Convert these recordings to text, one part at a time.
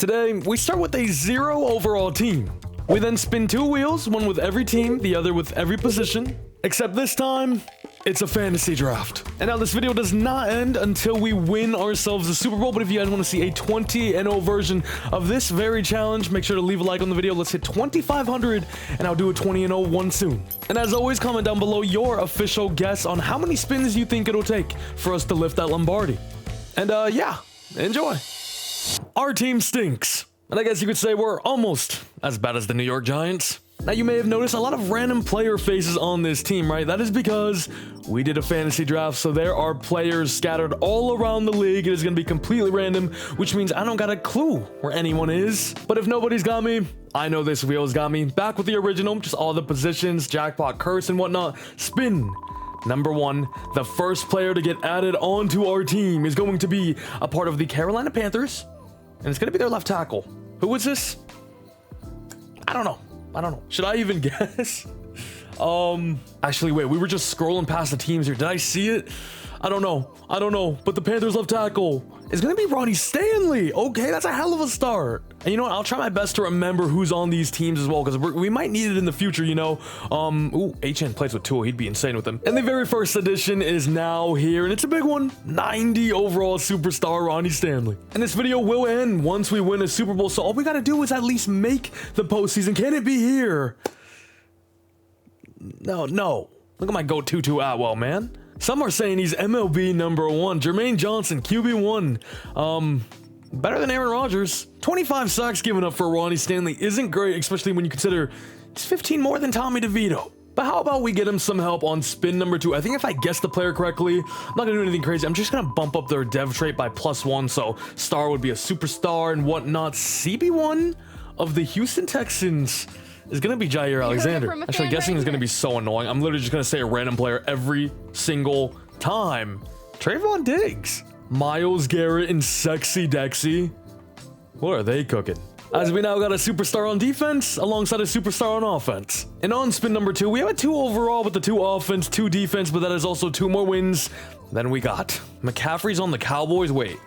Today, we start with a 0 overall team. We then spin 2 wheels, one with every team, the other with every position. Except this time, it's a fantasy draft. And now this video does not end until we win ourselves the Super Bowl, but if you guys want to see a 20-0 version of this very challenge, make sure to leave a like on the video. Let's hit 2,500, and I'll do a 20-0 one soon. And as always, comment down below your official guess on how many spins you think it'll take for us to lift that Lombardi. And yeah, enjoy. Our team stinks. And I guess you could say we're almost as bad as the New York Giants. Now, you may have noticed a lot of random player faces on this team, right? That is because we did a fantasy draft, so there are players scattered all around the league. It is going to be completely random, which means I don't got a clue where anyone is. But if nobody's got me, I know this wheel's got me. Back with the original, just all the positions, jackpot, curse, and whatnot. Spin. Number 1, the first player to get added onto our team is going to be a part of the Carolina Panthers, and it's going to be their left tackle. Who is this? I don't know. Should I even guess? Actually, wait, we were just scrolling past the teams here. Did I see it? I don't know. But the Panthers left tackle is going to be Ronnie Stanley. Okay, that's a hell of a start. And you know what? I'll try my best to remember who's on these teams as well, because we might need it in the future, you know? Ooh, HN plays with Tua. He'd be insane with him. And the very first edition is now here, and it's a big one. 90 overall superstar Ronnie Stanley. And this video will end once we win a Super Bowl, so all we got to do is at least make the postseason. Can it be here? No. Look at my GOAT Tutu Atwell, man. Some are saying he's MLB number 1. Jermaine Johnson, QB1. Better than Aaron Rodgers. 25 sacks given up for Ronnie Stanley isn't great, especially when you consider it's 15 more than Tommy DeVito. But how about we get him some help on spin number 2? I think if I guess the player correctly, I'm not gonna do anything crazy. I'm just gonna bump up their dev trait by +1, so star would be a superstar and whatnot. CB1 of the Houston Texans is gonna be Jair Alexander. Actually, guessing is gonna be so annoying. I'm literally just gonna say a random player every single time. Trayvon Diggs, Myles Garrett, and Sexy Dexy. What are they cooking? As we now got a superstar on defense alongside a superstar on offense. And on spin number 2, we have a 2 overall with the 2 offense, 2 defense, but that is also 2 more wins than we got. McCaffrey's on the Cowboys. Wait.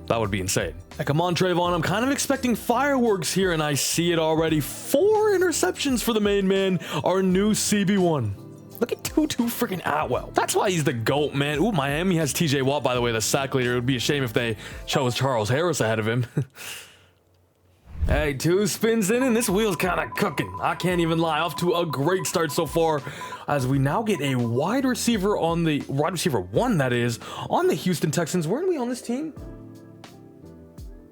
That would be insane. Hey, come on, Trayvon. I'm kind of expecting fireworks here, and I see it already. 4 interceptions for the main man, our new CB1. Look at Tutu freaking Atwell. That's why he's the GOAT, man. Ooh, Miami has TJ Watt, by the way, the sack leader. It would be a shame if they chose Charles Harris ahead of him. Hey, 2 spins in, and this wheel's kind of cooking. I can't even lie. Off to a great start so far, as we now get a wide receiver 1, that is, on the Houston Texans. Weren't we on this team?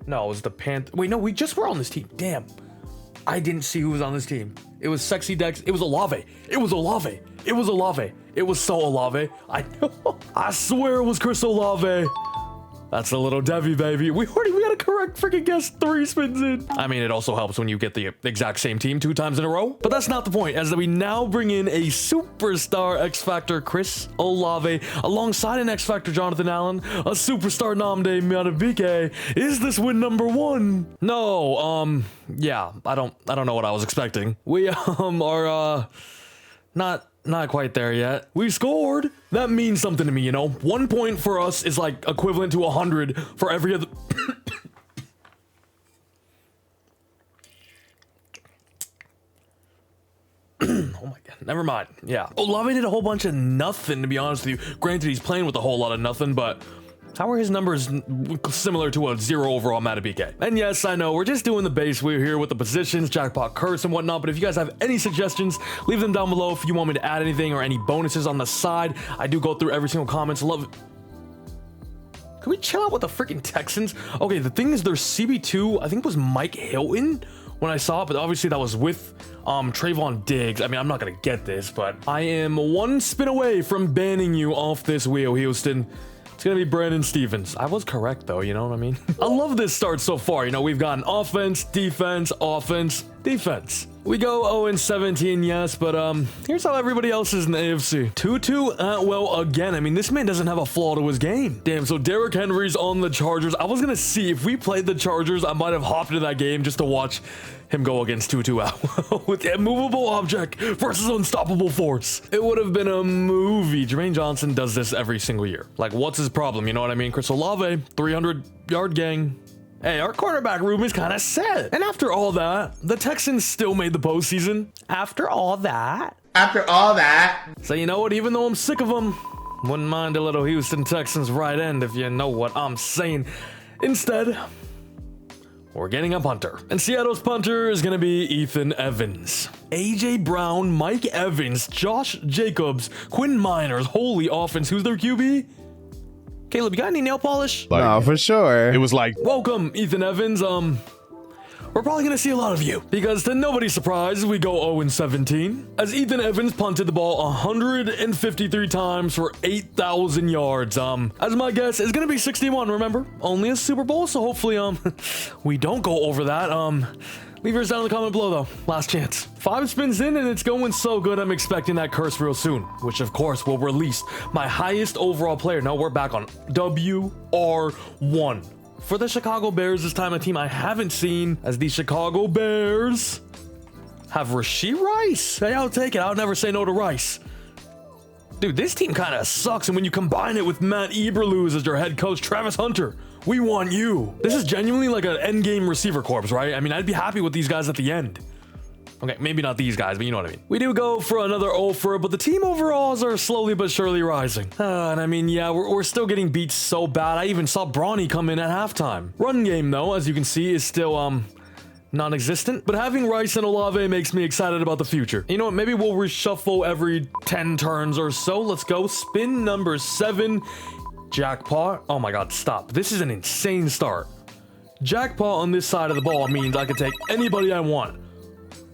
No, it was the Panthers. Wait, no, we just were on this team. Damn. I didn't see who was on this team. It was Sexy Dex. It was Olave. It was so Olave. I swear it was Chris Olave. That's a little Devi, baby. We got a correct freaking guess 3 spins in. I mean, it also helps when you get the exact same team 2 times in a row. But that's not the point, as we now bring in a superstar X-Factor Chris Olave alongside an X-Factor Jonathan Allen, a superstar Nnamdi Madubuike. Is this win number 1? No, yeah, I don't know what I was expecting. We are not quite there yet. We scored. That means something to me, you know? 1 point for us is like equivalent to 100 for every other. Oh my god, never mind. Yeah. Olave did a whole bunch of nothing, to be honest with you. Granted, he's playing with a whole lot of nothing, but how are his numbers similar to a 0 overall Madubuike? And yes, I know, we're just doing the base. We're here with the positions, jackpot, curse, and whatnot. But if you guys have any suggestions, leave them down below. If you want me to add anything or any bonuses on the side, I do go through every single comment. So love it. Can we chill out with the freaking Texans? Okay, the thing is, their CB2, I think it was Mike Hilton when I saw it, but obviously that was with Trayvon Diggs. I mean, I'm not gonna get this, but I am 1 spin away from banning you off this wheel, Houston. It's gonna be Brandon Stevens. I was correct though, you know what I mean? I love this start so far. You know, we've got an offense, defense, defense. We go 0-17, yes, but here's how everybody else is in the AFC. Tutu Atwell again. I mean, this man doesn't have a flaw to his game. Damn, so Derrick Henry's on the Chargers. I was gonna see if we played the Chargers, I might have hopped into that game just to watch him go against Tutu Atwell with immovable object versus unstoppable force. It would have been a movie. Jermaine Johnson does this every single year. Like, what's his problem? You know what I mean? Chris Olave, 300-yard gang. Hey, our quarterback room is kind of set. And after all that, the Texans still made the postseason. After all that. So you know what? Even though I'm sick of them, wouldn't mind a little Houston Texans right end if you know what I'm saying. Instead, we're getting a punter. And Seattle's punter is going to be Ethan Evans. AJ Brown, Mike Evans, Josh Jacobs, Quinn Miners. Holy offense. Who's their QB? Caleb, you got any nail polish? No, for sure. It was like, welcome, Ethan Evans. We're probably going to see a lot of you because to nobody's surprise, we go 0-17 as Ethan Evans punted the ball 153 times for 8,000 yards. As my guess is going to be 61, remember? Only a Super Bowl, so hopefully, we don't go over that. Leave yours down in the comment below, though. Last chance. 5 spins in, and it's going so good, I'm expecting that curse real soon, which, of course, will release my highest overall player. Now we're back on WR1. For the Chicago Bears, this time a team I haven't seen, as the Chicago Bears have Rashee Rice. Hey, I'll take it. I'll never say no to Rice. Dude, this team kind of sucks, and when you combine it with Matt Eberflus as your head coach, Travis Hunter, we want you. This is genuinely like an endgame receiver corps, right? I mean, I'd be happy with these guys at the end. Okay, maybe not these guys, but you know what I mean. We do go for another offer, but the team overalls are slowly but surely rising. And I mean, yeah, we're still getting beat so bad. I even saw Bronny come in at halftime. Run game, though, as you can see, is still, non-existent. But having Rice and Olave makes me excited about the future. You know what? Maybe we'll reshuffle every 10 turns or so. Let's go. Spin number 7. Jackpot. Oh my god, stop. This is an insane start. Jackpot on this side of the ball means I can take anybody I want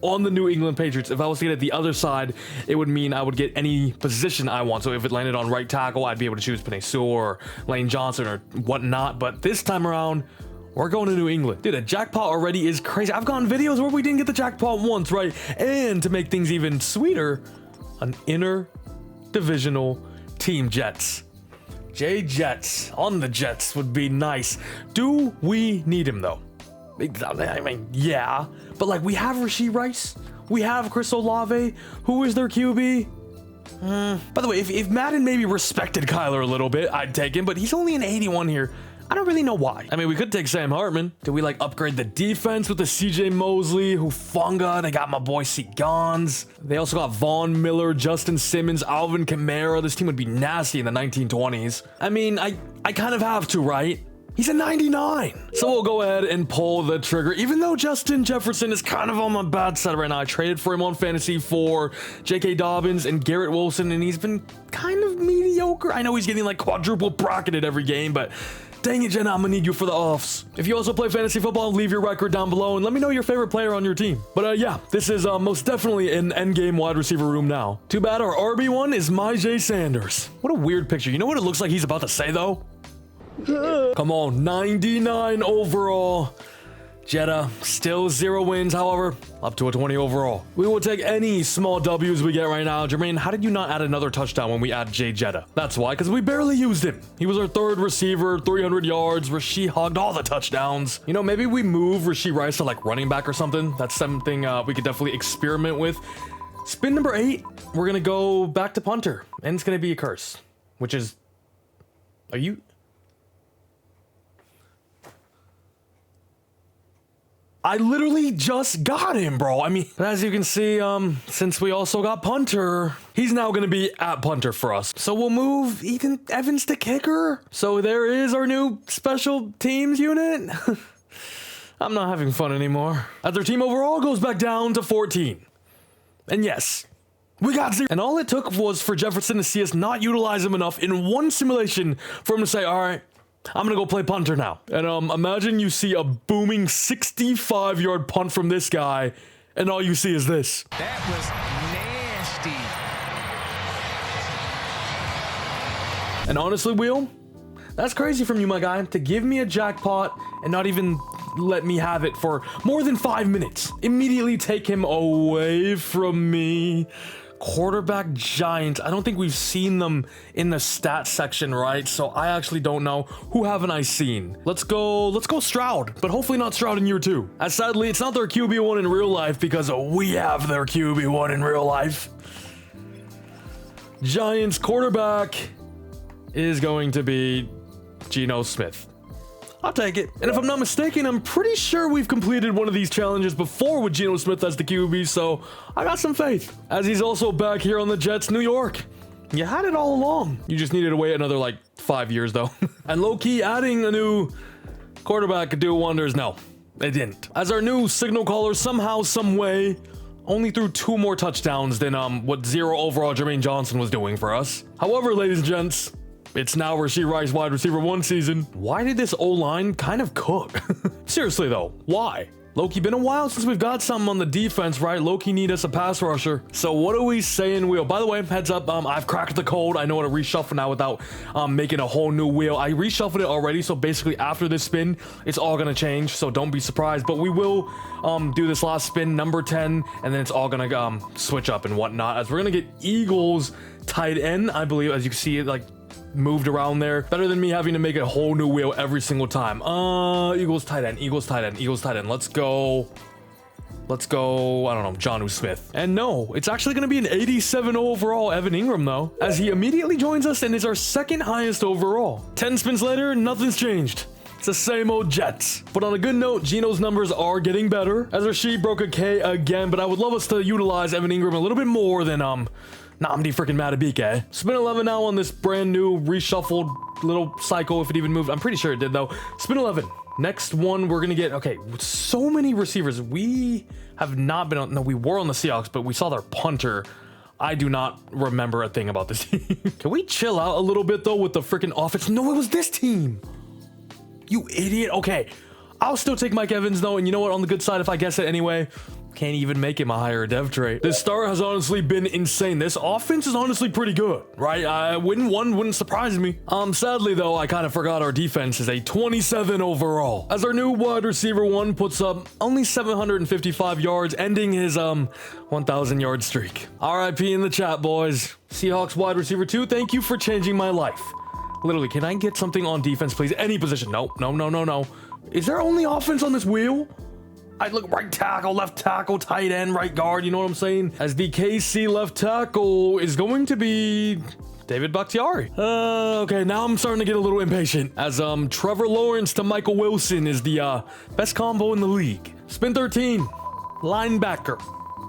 on the New England Patriots. If I was to get it the other side, it would mean I would get any position I want. So if it landed on right tackle, I'd be able to choose Penei Sewell or Lane Johnson or whatnot. But this time around, we're going to New England. Dude, a jackpot already is crazy. I've gotten videos where we didn't get the jackpot once, right? And to make things even sweeter, an interdivisional team Jets. Jets on the Jets would be nice. Do we need him though? I mean, yeah, but like we have Rashee Rice, we have Chris Olave. Who is their QB? By the way, if Madden maybe respected Kyler a little bit, I'd take him, but he's only an 81 here. I don't really know why. I mean, we could take Sam Hartman. Did we like upgrade the defense with the CJ Mosley, Hufanga? They got my boy C. Gons. They also got Von Miller, Justin Simmons, Alvin Kamara. This team would be nasty in the 1920s. I mean, I kind of have to, right? He's a 99. So we'll go ahead and pull the trigger. Even though Justin Jefferson is kind of on my bad side right now. I traded for him on fantasy for J.K. Dobbins and Garrett Wilson, and he's been kind of mediocre. I know he's getting like quadruple bracketed every game, but dang it, Jenna, I'm gonna need you for the offs. If you also play fantasy football, leave your record down below and let me know your favorite player on your team. But yeah, this is most definitely an endgame wide receiver room now. Too bad our RB1 is Myjai Sanders. What a weird picture. You know what it looks like he's about to say though? Come on, 99 overall. Jetta, still 0 wins, however, up to a 20 overall. We will take any small W's we get right now. Jermaine, how did you not add another touchdown when we add Jay Jetta? That's why, because we barely used him. He was our 3rd receiver, 300 yards. Rashee hogged all the touchdowns. You know, maybe we move Rashee Rice to like running back or something. That's something we could definitely experiment with. Spin number 8, we're going to go back to punter, and it's going to be a curse, which is, are you... I literally just got him, bro. I mean, as you can see, since we also got punter, he's now going to be at punter for us. So we'll move Ethan Evans to kicker. So there is our new special teams unit. I'm not having fun anymore. As our team overall goes back down to 14. And yes, we got 0. And all it took was for Jefferson to see us not utilize him enough in one simulation for him to say, all right, I'm gonna go play punter now. And imagine you see a booming 65-yard punt from this guy, and all you see is this. That was nasty. And honestly, Wheel, that's crazy from you, my guy, to give me a jackpot and not even let me have it for more than 5 minutes. Immediately take him away from me. Quarterback Giants. I don't think we've seen them in the stats section, right? So I actually don't know. Who haven't I seen? Let's go Stroud, but hopefully not Stroud in year 2. As sadly, it's not their QB1 in real life because we have their QB1 in real life. Giants quarterback is going to be Geno Smith. I'll take it. And if I'm not mistaken, I'm pretty sure we've completed one of these challenges before with Geno Smith as the QB, so I got some faith. As he's also back here on the Jets, New York. You had it all along. You just needed to wait another, like, 5 years, though. And low-key, adding a new quarterback could do wonders. No, it didn't. As our new signal caller, somehow, some way, only threw 2 more touchdowns than what 0 overall Jermaine Johnson was doing for us. However, ladies and gents, it's now Rashee Rice wide receiver 1 season. Why did this O-line kind of cook? Seriously though, why? Loki, been a while since we've got something on the defense, right? Loki need us a pass rusher. So what are we saying, wheel? By the way, heads up, I've cracked the code. I know how to reshuffle now without making a whole new wheel. I reshuffled it already, so basically after this spin, it's all gonna change, so don't be surprised. But we will do this last spin, number 10, and then it's all gonna switch up and whatnot, as we're gonna get Eagles tight end, I believe, as you can see it, like, moved around there. Better than me having to make a whole new wheel every single time. Eagles tight end, Eagles tight end, Eagles tight end. Let's go, I don't know, Jonnu Smith. And no, it's actually going to be an 87 overall Evan Ingram, though, as he immediately joins us and is our 2nd highest overall. 10 spins later, nothing's changed. It's the same old Jets. But on a good note, Geno's numbers are getting better, as Rashee broke a K again, but I would love us to utilize Evan Ingram a little bit more than, Namdi freaking Matabike. Spin 11 now on this brand new reshuffled little cycle, if it even moved. I'm pretty sure it did, though. Spin 11. Next one, we're gonna get, okay, so many receivers. We have not been on, no, we were on the Seahawks, but we saw their punter. I do not remember a thing about this team. Can we chill out a little bit, though, with the freaking offense? No, it was this team. You idiot. Okay, I'll still take Mike Evans, though, and you know what? On the good side, if I guess it anyway, can't even make him a higher dev trait. This start has honestly been insane. This offense is honestly pretty good, right? Wouldn't surprise me. Sadly though, I kind of forgot our defense is a 27 overall, as our new wide receiver 1 puts up only 755 yards, ending his 1,000 yard streak. RIP in the chat, boys. Seahawks wide receiver 2, thank you for changing my life. Literally, can I get something on defense, please? Any position. No. Is there only offense on this wheel? I look right tackle, left tackle, tight end, right guard, you know what I'm saying? As the KC left tackle is going to be David Bakhtiari. Okay, now I'm starting to get a little impatient, as Trevor Lawrence to Michael Wilson is the best combo in the league. Spin 13, linebacker,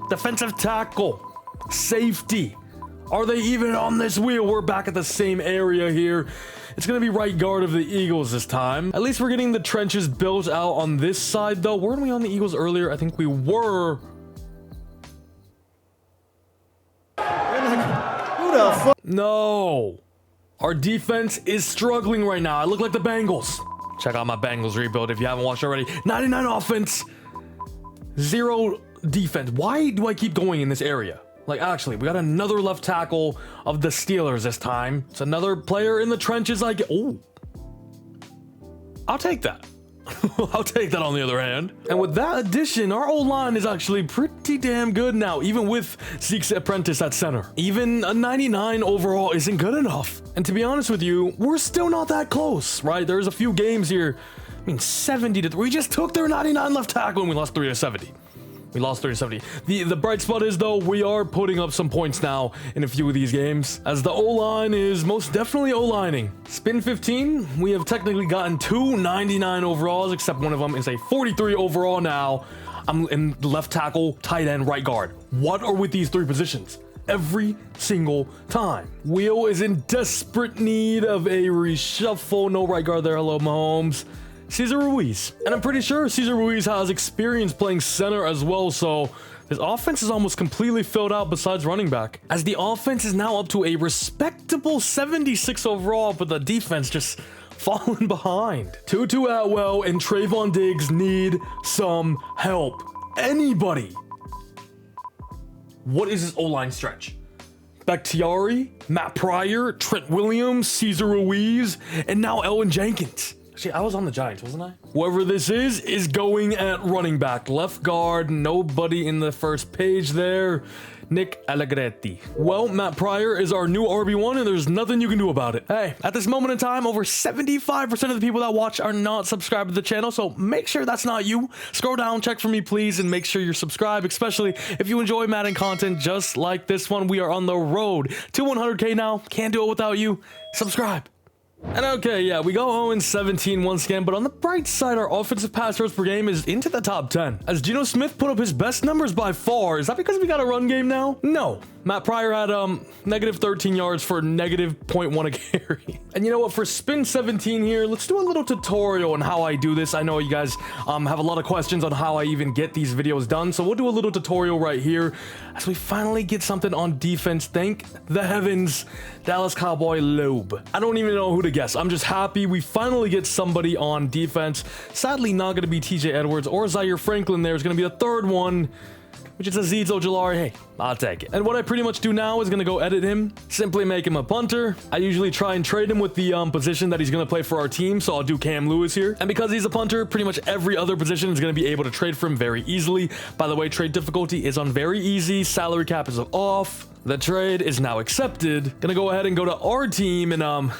defensive tackle, safety. Are they even on this wheel? We're back at the same area here. It's going to be right guard of the Eagles this time. At least we're getting the trenches built out on this side, though. Weren't we on the Eagles earlier? I think we were. Who the fuck? No. Our defense is struggling right now. I look like the Bengals. Check out my Bengals rebuild if you haven't watched already. 99 offense, 0 defense. Why do I keep going in this area? Like, actually, we got another left tackle of the Steelers this time. It's another player in the trenches. Like, oh, I'll take that. I'll take that on the other hand. And with that addition, our O-line is actually pretty damn good now, even with Zeke's apprentice at center. Even a 99 overall isn't good enough. And to be honest with you, we're still not that close, right? There's a few games here. I mean, 70-3. We just took their 99 left tackle and we lost 3-70. We lost 30-70. The bright spot is, though, we are putting up some points now in a few of these games, as the O-line is most definitely O-lining. Spin 15, we have technically gotten 2 99 overalls, except one of them is a 43 overall now. I'm in left tackle, tight end, right guard. What are with these 3 positions? Every single time. Wheel is in desperate need of a reshuffle. No right guard there. Hello, Mahomes. Cesar Ruiz. And I'm pretty sure Cesar Ruiz has experience playing center as well, so his offense is almost completely filled out besides running back, as the offense is now up to a respectable 76 overall, but the defense just falling behind. Tutu Atwell and Trayvon Diggs need some help. Anybody. What is this O-line stretch? Bakhtiari, Matt Pryor, Trent Williams, Cesar Ruiz, and now Elwin Jenkins. See, I was on the Giants, wasn't I? Whoever this is going at running back. Left guard, nobody in the first page there. Nick Allegretti. Well, Matt Pryor is our new RB1, and there's nothing you can do about it. Hey, at this moment in time, over 75% of the people that watch are not subscribed to the channel, so make sure that's not you. Scroll down, check for me, please, and make sure you're subscribed, especially if you enjoy Madden content just like this one. We are on the road to 100K now. Can't do it without you. Subscribe. And okay, yeah, we go 0-17 once again, but on the bright side, our offensive pass yards per game is into the top 10. As Geno Smith put up his best numbers by far. Is that because we got a run game now? No. Matt Pryor had negative 13 yards for negative 0.1 a carry. And you know what? For spin 17 here, let's do a little tutorial on how I do this. I know you guys have a lot of questions on how I even get these videos done, so we'll do a little tutorial right here as we finally get something on defense. Thank the heavens, Dallas Cowboy Loeb. I don't even know who to guess. I'm just happy we finally get somebody on defense. Sadly, not going to be TJ Edwards or Zaire Franklin. There's going to be the third one, which is Azeez Ojulari. Hey, I'll take it. And what I pretty much do now is going to go edit him, simply make him a punter. I usually try and trade him with the position that he's going to play for our team, so I'll do Cam Lewis here. And because he's a punter, pretty much every other position is going to be able to trade for him very easily. By the way, trade difficulty is on very easy, salary cap is off. The trade is now accepted. Gonna go ahead and go to our team and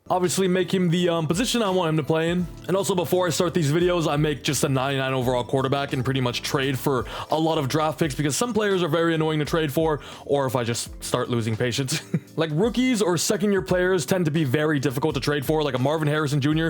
obviously make him the position I want him to play in. And also, before I start these videos, I make just a 99 overall quarterback and pretty much trade for a lot of draft picks because some players are very annoying to trade for, or if I just start losing patience. Like rookies or second-year players tend to be very difficult to trade for, like a Marvin Harrison Jr.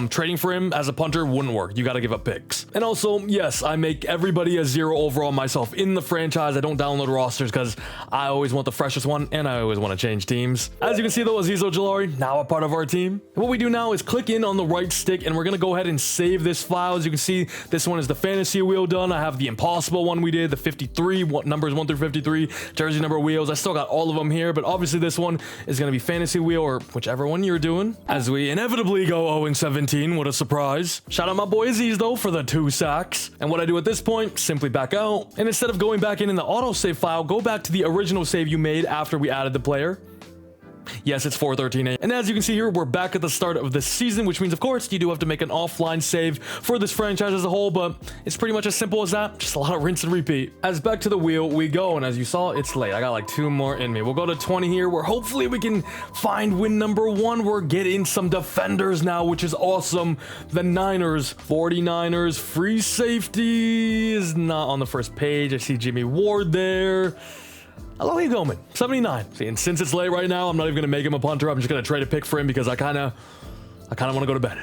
Trading for him as a punter wouldn't work. You got to give up picks. And also, yes, I make everybody a 0 overall myself in the franchise. I don't download rosters because I always want the freshest one and I always want to change teams. As you can see though, Azeez Ojulari, now a part of our team. And what we do now is click in on the right stick and we're going to go ahead and save this file. As you can see, this one is the fantasy wheel done. I have the impossible one we did, the 53, numbers 1 through 53, jersey number wheels. I still got all of them here, but obviously this one is going to be fantasy wheel or whichever one you're doing. As we inevitably go 0-17, what a surprise. Shout out my boy Azeez though for the 2 sacks. And what I do at this point, simply back out. And instead of going back in the autosave file, go back to the original save you made after we added the player. Yes, it's 4:13 a.m. And as you can see here, we're back at the start of the season, which means, of course, you do have to make an offline save for this franchise as a whole, but it's pretty much as simple as that. Just a lot of rinse and repeat. As back to the wheel we go, and as you saw, it's late. I got like 2 more in me. We'll go to 20 here, where hopefully we can find win number 1. We're getting some defenders now, which is awesome. The Niners, 49ers, free safety is not on the first page. I see Jimmy Ward there. Hello, Goman, 79. See, and since it's late right now, I'm not even gonna make him a punter. I'm just gonna trade a pick for him because I kind of want to go to bed.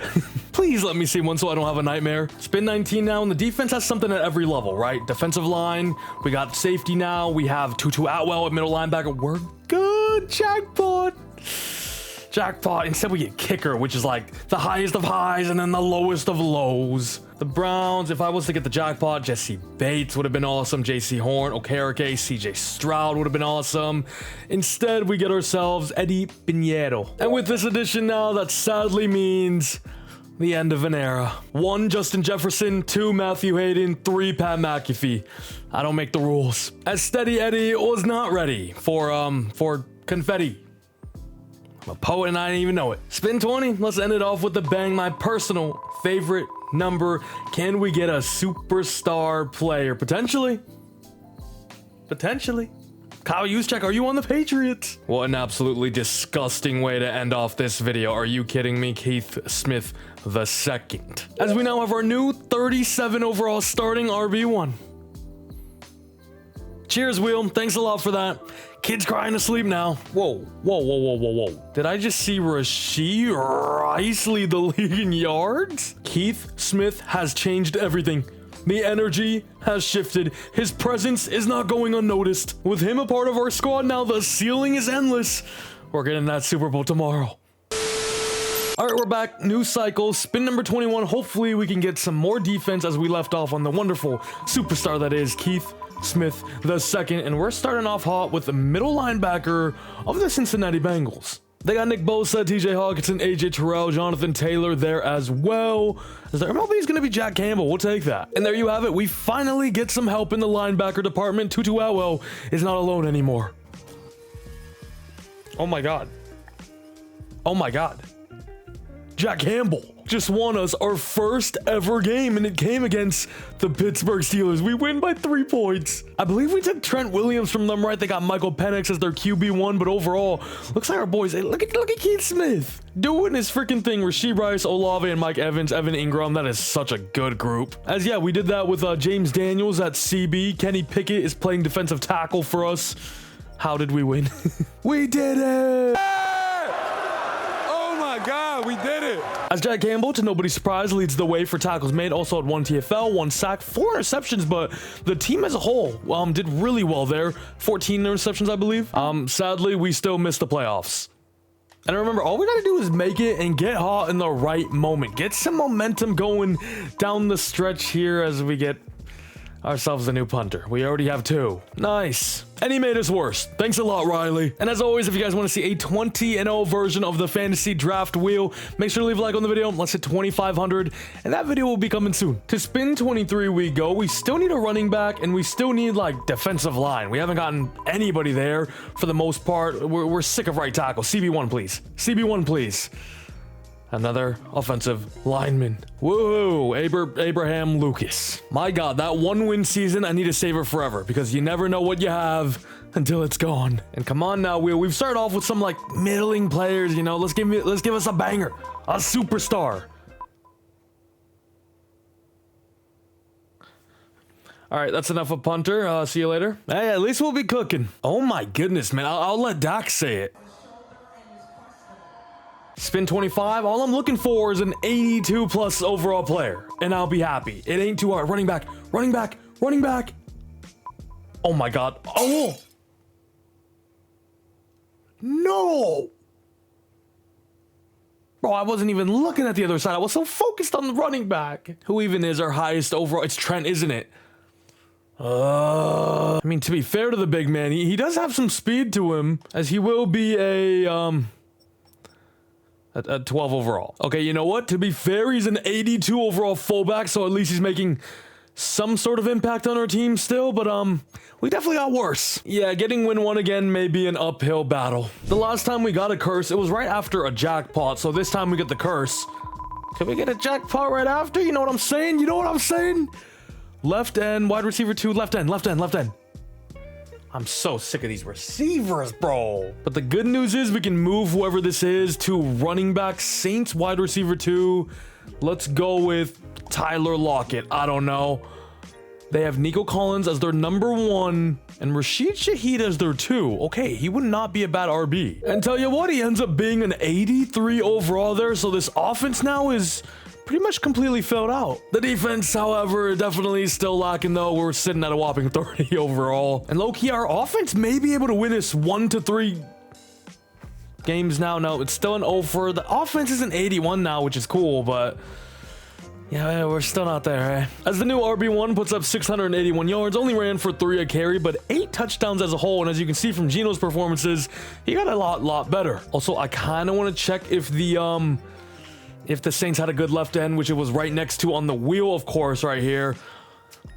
Please let me see one so I don't have a nightmare. Spin 19 now, and the defense has something at every level, right? Defensive line, we got safety now. We have Tutu Atwell at middle linebacker. We're good. Jackpot. Jackpot. Instead, we get kicker, which is like the highest of highs and then the lowest of lows. The Browns, if I was to get the jackpot, Jesse Bates would have been awesome. JC Horn, Okereke, CJ Stroud would have been awesome. Instead, we get ourselves Eddie Pinheiro. And with this addition now, that sadly means the end of an era. 1, Justin Jefferson. 2, Matthew Hayden. 3, Pat McAfee. I don't make the rules. As Steady Eddie was not ready for confetti. I'm a poet and I didn't even know it. Spin 20. Let's end it off with the bang. My personal favorite number. Can we get a superstar player? Potentially. Potentially. Kyle Juszczyk, are you on the Patriots? What an absolutely disgusting way to end off this video. Are you kidding me? Keith Smith II. As we now have our new 37 overall starting RB1. Cheers, Wheel. Thanks a lot for that. Kid's crying to sleep now. Whoa, whoa, whoa, whoa, whoa, whoa. Did I just see Rashee Rice lead the league in yards? Keith Smith has changed everything. The energy has shifted. His presence is not going unnoticed. With him a part of our squad now, the ceiling is endless. We're getting that Super Bowl tomorrow. All right, we're back. New cycle. Spin number 21. Hopefully we can get some more defense as we left off on the wonderful superstar that is Keith Smith II. And we're starting off hot with the middle linebacker of the Cincinnati Bengals. They got Nick Bosa, TJ Hawkinson, AJ Terrell, Jonathan Taylor there as well. As their MLB is going to be Jack Campbell. We'll take that. And there you have it. We finally get some help in the linebacker department. Tutu Atwell is not alone anymore. Oh my God. Oh my God. Jack Campbell just won us our first ever game, and it came against the Pittsburgh Steelers. We win by 3 points. I believe we took Trent Williams from them, right? They got Michael Penix as their QB1, but overall, looks like our boys. Hey, look at Keith Smith doing his freaking thing. Rashee Rice, Olave, and Mike Evans, Evan Ingram. That is such a good group. As yeah, we did that with James Daniels at CB. Kenny Pickett is playing defensive tackle for us. How did we win? We did it! Yeah, we did it. As Jack Campbell, to nobody's surprise, leads the way for tackles made. Also had 1 TFL, 1 sack, 4 interceptions, but the team as a whole did really well there. 14 interceptions, I believe. Sadly, we still missed the playoffs. And remember, all we gotta do is make it and get hot in the right moment. Get some momentum going down the stretch here as we get ourselves a new punter. We already have 2. Nice. And he made us worse. Thanks a lot, Riley. And as always, if you guys want to see a 20-0 version of the fantasy draft wheel, make sure to leave a like on the video. Let's hit 2,500, and that video will be coming soon. To spin 23 we go. We still need a running back, and we still need like defensive line. We haven't gotten anybody there for the most part. We're sick of right tackle. CB1, please. CB1, please. Another offensive lineman. Whoa, Abraham Lucas. My God, that 1-win season, I need to save it forever because you never know what you have until it's gone. And come on now, we've started off with some like middling players, you know. Let's give us a banger, a superstar. All right, that's enough of punter. See you later. Hey, at least we'll be cooking. Oh my goodness, man. I'll let Dak say it. Spin 25. All I'm looking for is an 82 plus overall player, and I'll be happy. It ain't too hard. Running back, running back, running back. Oh my God. Oh. No. Bro, I wasn't even looking at the other side. I was so focused on the running back. Who even is our highest overall? It's Trent, isn't it? I mean, to be fair to the big man, he does have some speed to him, as he will be a 12 overall. Okay, you know what? To be fair, he's an 82 overall fullback, so at least he's making some sort of impact on our team still, but we definitely got worse. Yeah, getting win 1 again may be an uphill battle. The last time we got a curse, it was right after a jackpot, so this time we get the curse. Can we get a jackpot right after? You know what I'm saying? You know what I'm saying? Left end, wide receiver 2, left end, left end, left end. I'm so sick of these receivers, bro. But the good news is we can move whoever this is to running back. Saints wide receiver 2. Let's go with Tyler Lockett. I don't know. They have Nico Collins as their number 1 and Rashid Shaheed as their 2. Okay, he would not be a bad RB. And tell you what, he ends up being an 83 overall there. So this offense now is pretty much completely filled out. The defense, however, definitely still lacking though. We're sitting at a whopping 30 overall. And low-key, our offense may be able to win this 1 to 3 games now. No, it's still an 0 for. The offense is an 81 now, which is cool, but yeah, we're still not there, eh? As the new RB1 puts up 681 yards, only ran for 3 a carry, but 8 touchdowns as a whole. And as you can see from Gino's performances, he got a lot better. Also, I kind of want to check if the Saints had a good left end, which it was right next to on the wheel, of course, right here.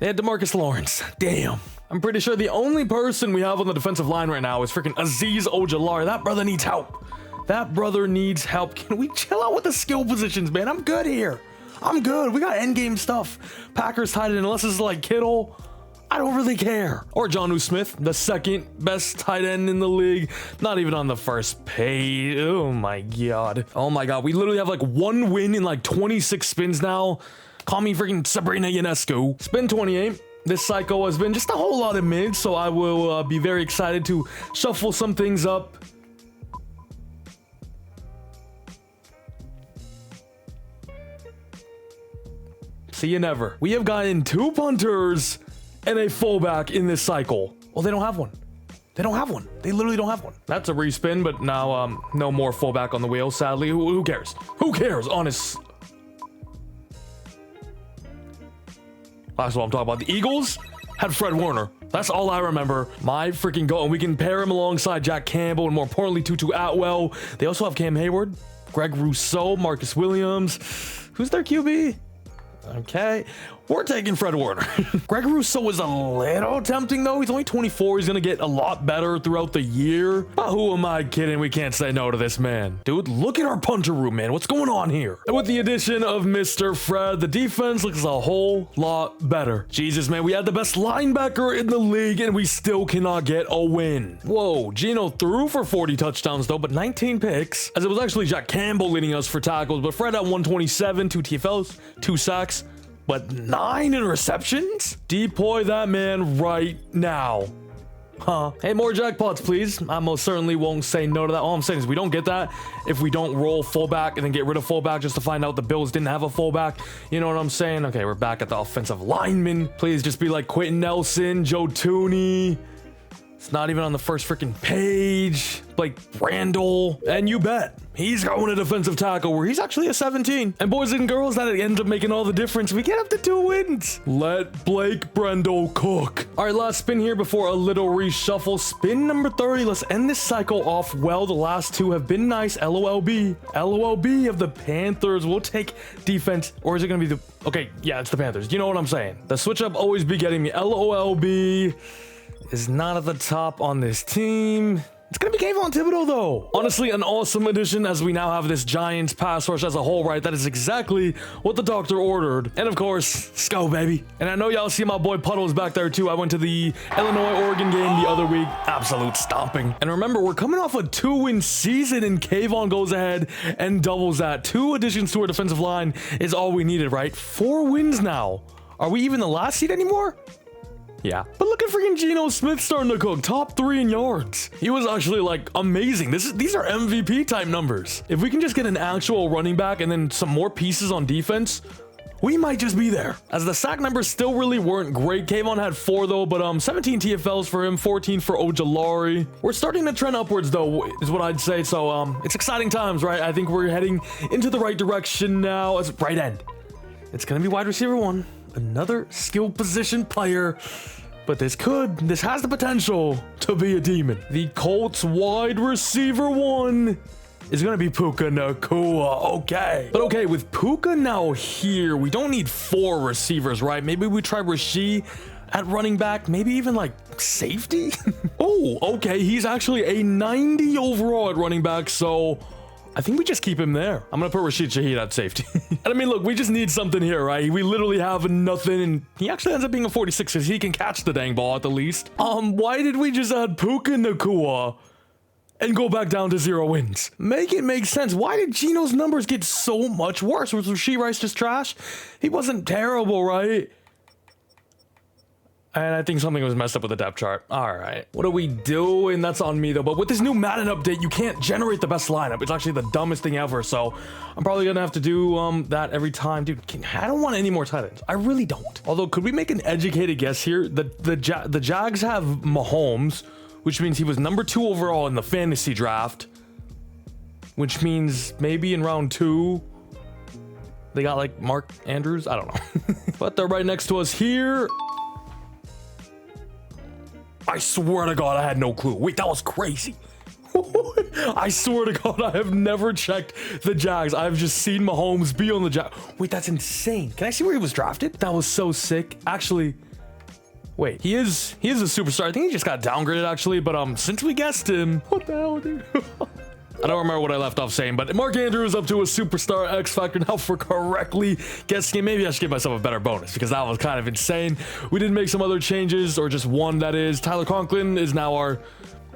They had DeMarcus Lawrence. Damn. I'm pretty sure the only person we have on the defensive line right now is freaking Azeez Ojulari. That brother needs help. That brother needs help. Can we chill out with the skill positions, man? I'm good here. I'm good. We got endgame stuff. Packers tight end, unless it's like Kittle, I don't really care. Or Jonnu Smith, the second best tight end in the league. Not even on the first page. Oh my God. Oh my God. We literally have like 1 win in like 26 spins now. Call me freaking Sabrina Ionescu. Spin 28. This cycle has been just a whole lot of mids, so I will be very excited to shuffle some things up. See you never. We have gotten 2 punters and a fullback in this cycle. Well, they don't have one. They don't have one. They literally don't have one. That's a respin, but now no more fullback on the wheel, sadly. Who cares? Who cares? Honest. That's what I'm talking about. The Eagles had Fred Warner. That's all I remember. My freaking goal. And we can pair him alongside Jack Campbell and more importantly, Tutu Atwell. They also have Cam Hayward, Greg Rousseau, Marcus Williams. Who's their QB? Okay, we're taking Fred Warner. Greg Rousseau was a little tempting though. He's only 24. He's gonna get a lot better throughout the year. But who am I kidding? We can't say no to this man. Dude, look at our punter room, man. What's going on here? And with the addition of Mr. Fred, the defense looks a whole lot better. Jesus, man, we had the best linebacker in the league and we still cannot get a win. Whoa, Gino threw for 40 touchdowns though, but 19 picks, as it was actually Jack Campbell leading us for tackles, but Fred at 127, 2 TFLs, 2 sacks, but 9 interceptions? Deploy that man right now. Huh. Hey, more jackpots, please. I most certainly won't say no to that. All I'm saying is we don't get that if we don't roll fullback and then get rid of fullback just to find out the Bills didn't have a fullback. You know what I'm saying? Okay, we're back at the offensive lineman. Please just be like Quentin Nelson, Joe Tooney. It's not even on the first freaking page. Like Randall. And you bet he's going to defensive tackle where he's actually a 17. And boys and girls, that ends up making all the difference. We get up to 2 wins. Let Blake Brendel cook. All right, last spin here before a little reshuffle. Spin number 30. Let's end this cycle off well. The last 2 have been nice. LOLB. LOLB of the Panthers. We'll take defense. Or is it going to be the... Okay, yeah, it's the Panthers. You know what I'm saying. The switch up always be getting me. LOLB is not at the top on this team. It's gonna be Kayvon Thibodeau though. Honestly, an awesome addition as we now have this Giants pass rush as a whole, right? That is exactly what the doctor ordered. And of course, let's go, baby. And I know y'all see my boy Puddles back there too. I went to the Illinois-Oregon game the other week. Absolute stomping. And remember, we're coming off a 2-win season and Kayvon goes ahead and doubles that. 2 additions to our defensive line is all we needed, right? 4 wins now. Are we even the last seed anymore? Yeah. But look at freaking Geno Smith starting to cook. Top 3 in yards. He was actually like amazing. These are MVP type numbers. If we can just get an actual running back and then some more pieces on defense, we might just be there. As the sack numbers still really weren't great. Kayvon had 4 though, but 17 TFLs for him, 14 for Ojulari. We're starting to trend upwards though, is what I'd say. So it's exciting times, right? I think we're heading into the right direction now. As right end. It's gonna be wide receiver 1. Another skill position player, but this has the potential to be a demon. The Colts wide receiver 1 is going to be Puka Nacua. Okay. But okay, with Puka now here, we don't need 4 receivers, right? Maybe we try Rasheed at running back, maybe even like safety. Oh, okay. He's actually a 90 overall at running back, so I think we just keep him there. I'm gonna put Rashid Shaheed at safety. And I mean, look, we just need something here, right? We literally have nothing, and he actually ends up being a 46 because he can catch the dang ball at the least. Why did we just add Puka Nacua and go back down to 0 wins? Make it make sense. Why did Geno's numbers get so much worse? Was Rashid Rice just trash? He wasn't terrible, right? And I think something was messed up with the depth chart. All right. What are we doing? That's on me, though. But with this new Madden update, you can't generate the best lineup. It's actually the dumbest thing ever. So I'm probably going to have to do that every time. Dude, I don't want any more tight ends. I really don't. Although, could we make an educated guess here? The Jags have Mahomes, which means he was number 2 overall in the fantasy draft. Which means maybe in round 2, they got like Mark Andrews. I don't know. But they're right next to us here. I swear to God, I had no clue. Wait, that was crazy. I swear to God, I have never checked the Jags. I've just seen Mahomes be on the Jags. Wait, that's insane. Can I see where he was drafted? That was so sick. Actually, wait, he is a superstar. I think he just got downgraded actually, but since we guessed him, what the hell, dude? I don't remember what I left off saying, but Mark Andrews up to a superstar X Factor now for correctly guessing. Maybe I should give myself a better bonus because that was kind of insane. We did make some other changes, or just one, that is. Tyler Conklin is now our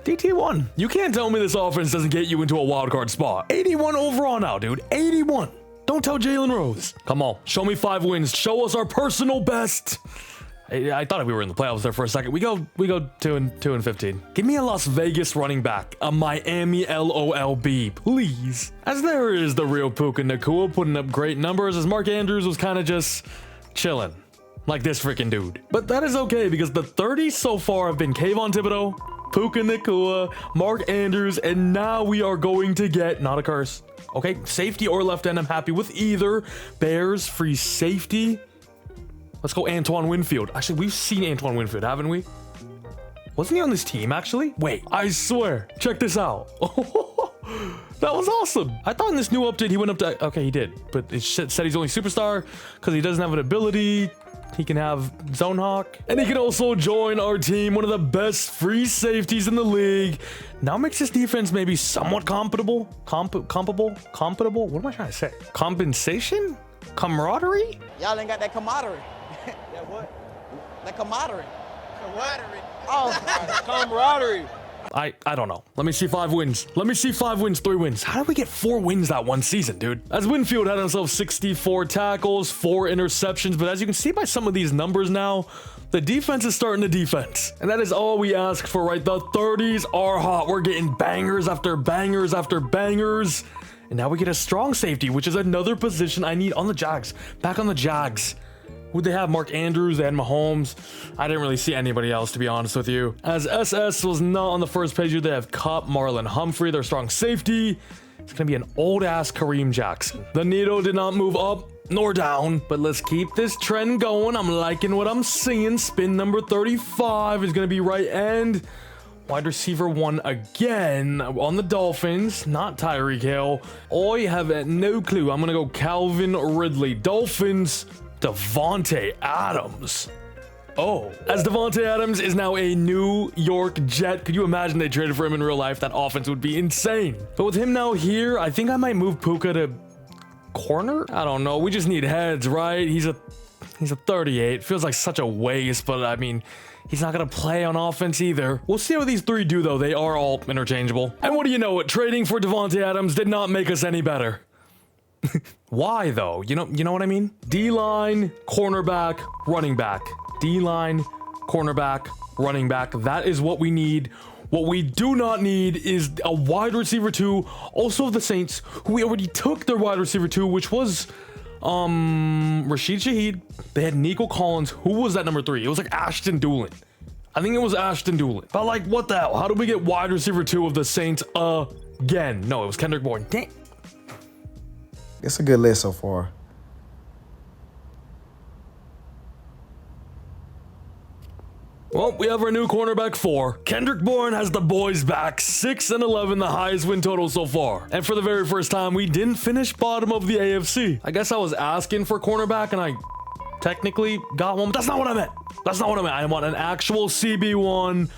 DT1. You can't tell me this offense doesn't get you into a wild card spot. 81 overall now, dude. 81. Don't tell Jalen Rose. Come on, show me 5 wins. Show us our personal best. I thought we were in the playoffs there for a second. We go 2 and 15. Give me a Las Vegas running back, a Miami LOLB, please. As there is the real Puka Nacua putting up great numbers, as Mark Andrews was kind of just chilling, like this freaking dude. But that is okay because the 30s so far have been Kayvon Thibodeau, Puka Nacua, Mark Andrews, and now we are going to get, not a curse, okay, safety or left end. I'm happy with either. Bears free safety. Let's go Antoine Winfield. Actually, we've seen Antoine Winfield, haven't we? Wasn't he on this team, actually? Wait, I swear. Check this out. That was awesome. I thought in this new update, he went up to... Okay, he did. But it said he's only superstar because he doesn't have an ability. He can have Zone Hawk. And he can also join our team. One of the best free safeties in the league. Now makes this defense maybe somewhat compatible. Compatible? What am I trying to say? Compensation? Camaraderie? Y'all ain't got that camaraderie. That what? That camaraderie. Camaraderie. Oh, Camaraderie. I don't know. Let me see 5 wins. Let me see 5 wins, 3 wins. How did we get 4 wins that one season, dude? As Winfield had himself 64 tackles, 4 interceptions, but as you can see by some of these numbers now, the defense is starting to defense. And that is all we ask for, right? The 30s are hot. We're getting bangers after bangers after bangers. And now we get a strong safety, which is another position I need on the Jags. Back on the Jags. Who'd they have? Mark Andrews, they had Mahomes. I didn't really see anybody else, to be honest with you. As SS was not on the first page here, they have Cup, Marlon Humphrey, their strong safety. It's gonna be an old-ass Kareem Jackson. The needle did not move up nor down, but let's keep this trend going. I'm liking what I'm seeing. Spin number 35 is gonna be right end. Wide receiver 1 again on the Dolphins, not Tyreek Hill. I have no clue. I'm gonna go Calvin Ridley. Dolphins, Devontae Adams. Oh, as Devontae Adams is now a New York Jet. Could you imagine they traded for him in real life? That offense would be insane. But with him now here, I think I might move Puka to corner. I don't know. We just need heads, right? He's a 38. Feels like such a waste, but I mean, he's not gonna play on offense either. We'll see how these 3 do though. They are all interchangeable. And what do you know? Trading for Devontae Adams did not make us any better. Why though? You know what I mean? D-line, cornerback, running back. D-line, cornerback, running back. That is what we need. What we do not need is a wide receiver 2, also of the Saints, who we already took their wide receiver 2, which was Rashid Shaheed. They had Nico Collins. Who was that number 3? It was like Ashton Doolin. I think it was Ashton Doolin. But like, what the hell? How did we get wide receiver 2 of the Saints again? No, it was Kendrick Bourne. Dang. It's a good list so far. Well, we have our new cornerback 4. Kendrick Bourne has the boys back. 6-11, the highest win total so far. And for the very first time, we didn't finish bottom of the AFC. I guess I was asking for cornerback and I technically got one, but that's not what I meant. That's not what I meant. I want an actual CB1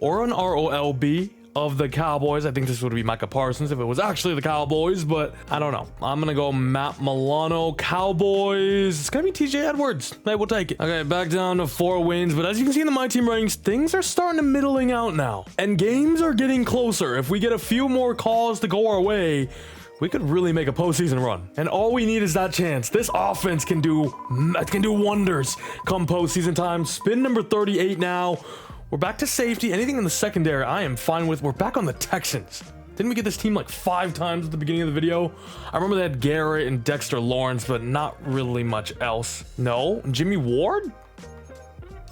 or an ROLB of the Cowboys. I think this would be Micah Parsons if it was actually the Cowboys, but I don't know. I'm gonna go Matt Milano, Cowboys. It's gonna be TJ Edwards. Hey, we'll take it. Okay, back down to 4 wins, but as you can see in the My Team rankings, things are starting to middling out now, and games are getting closer. If we get a few more calls to go our way, we could really make a postseason run. And all we need is that chance. This offense can do wonders come postseason time. Spin number 38 now. We're back to safety. Anything in the secondary, I am fine with. We're back on the Texans. Didn't we get this team like 5 times at the beginning of the video? I remember they had Garrett and Dexter Lawrence, but not really much else. No? Jimmy Ward?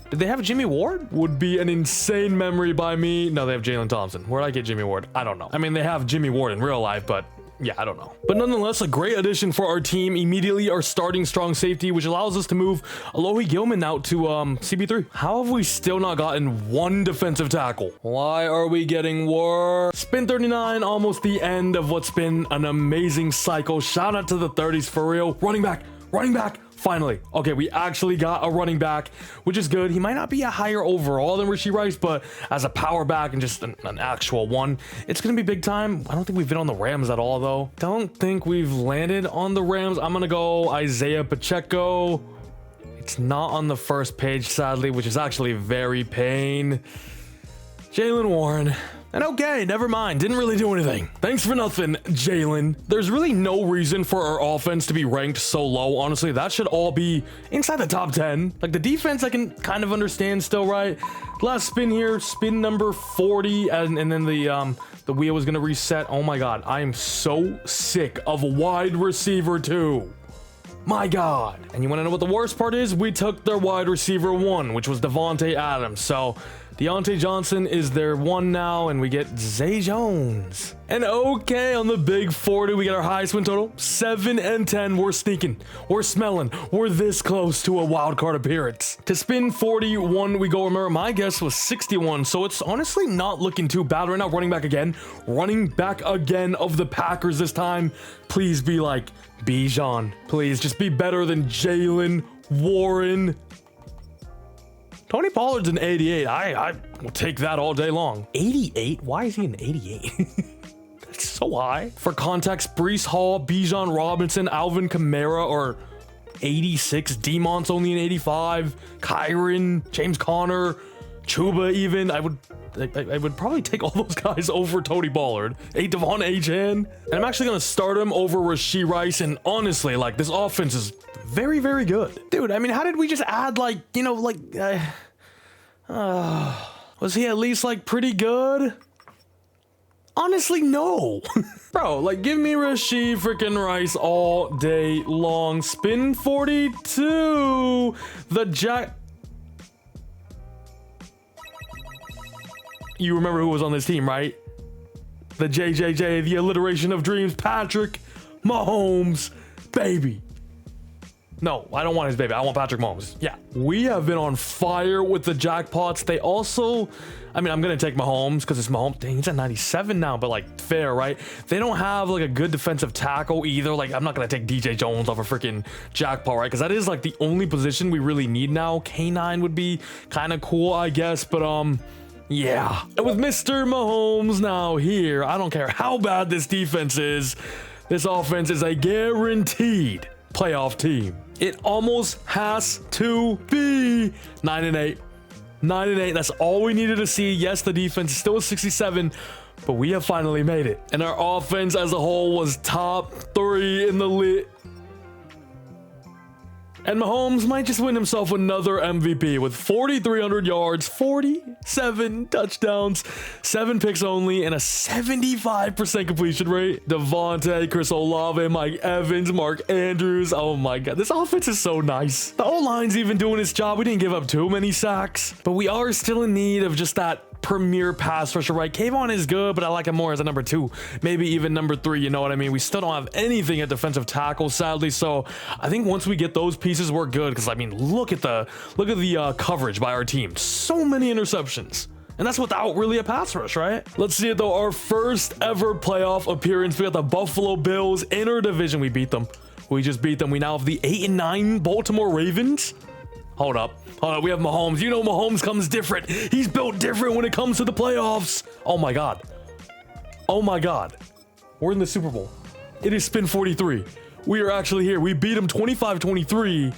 Did they have Jimmy Ward? Would be an insane memory by me. No, they have Jalen Thompson. Where'd I get Jimmy Ward? I don't know. I mean, they have Jimmy Ward in real life, but yeah, I don't know. But nonetheless, a great addition for our team. Immediately our starting strong safety, which allows us to move Alohi Gilman out to CB3. How have we still not gotten 1 defensive tackle? Why are we getting worse? Spin 39, almost the end of what's been an amazing cycle. Shout out to the 30s for real. Running back. Finally. Okay, we actually got a running back, which is good. He might not be a higher overall than Rashee Rice, but as a power back and just an actual one, it's going to be big time. I don't think we've been on the Rams at all, though. Don't think we've landed on the Rams. I'm going to go Isaiah Pacheco. It's not on the first page, sadly, which is actually very pain. Jaylen Warren. And okay, never mind. Didn't really do anything. Thanks for nothing, Jalen. There's really no reason for our offense to be ranked so low. Honestly, that should all be inside the top 10. Like the defense, I can kind of understand still, right? Last spin here, spin number 40, and then the wheel was gonna reset. Oh my god, I am so sick of wide receiver 2. My god. And you want to know what the worst part is? We took their wide receiver 1, which was Devontae Adams. So Deontay Johnson is their 1 now, and we get Zay Jones. And okay, on the big 40, we get our highest win total, 7-10. We're sneaking, we're smelling, we're this close to a wild card appearance. To spin 41, we go. Remember, my guess was 61, so it's honestly not looking too bad right now. Running back again of the Packers this time. Please be like Bijan. Please just be better than Jaylen Warren. Tony Pollard's an 88. I will take that all day long. 88? Why is he an 88? That's so high. For context, Breece Hall, Bijan Robinson, Alvin Kamara are 86. Demont's only an 85. Kyron, James Conner, Chuba even. I would probably take all those guys over Tony Ballard. Devon Achan. And I'm actually going to start him over Rashee Rice. And honestly, like, this offense is very, very good. Dude, I mean, how did we just add, like, you know, like, was he at least, like, pretty good? Honestly, no. Bro, like, give me Rashee freaking Rice all day long. Spin 42. The Jack... You remember who was on this team, right? The JJJ, the alliteration of dreams, Patrick Mahomes, baby. No, I don't want his baby. I want Patrick Mahomes. Yeah, we have been on fire with the jackpots. They also, I mean, I'm going to take Mahomes because it's Mahomes. Dang, he's at 97 now, but like fair, right? They don't have like a good defensive tackle either. Like, I'm not going to take DJ Jones off a freaking jackpot, right? Because that is like the only position we really need now. K9 would be kind of cool, I guess, but yeah. And with Mr. Mahomes now here, I don't care how bad this defense is. This offense is a guaranteed playoff team. It almost has to be 9-8. 9-8. That's all we needed to see. Yes, the defense is still a 67, but we have finally made it. And our offense as a whole was top 3 in the league. And Mahomes might just win himself another MVP with 4,300 yards, 47 touchdowns, 7 picks only, and a 75% completion rate. Devontae, Chris Olave, Mike Evans, Mark Andrews. Oh my God, this offense is so nice. The O-line's even doing its job. We didn't give up too many sacks, but we are still in need of just that premier pass rusher, right? Kayvon is good, but I like him more as a number 2, maybe even number 3. You know what I mean? We still don't have anything at defensive tackle, sadly. So I think once we get those pieces, we're good. Because I mean, look at the coverage by our team. So many interceptions. And that's without really a pass rush, right? Let's see it though. Our first ever playoff appearance. We got the Buffalo Bills in our division. We beat them. We just beat them. We now have the 8-9 Baltimore Ravens. Hold up. We have Mahomes. You know Mahomes comes different. He's built different when it comes to the playoffs. Oh my God. Oh my God. We're in the Super Bowl. It is spin 43. We are actually here. We beat them 25-23,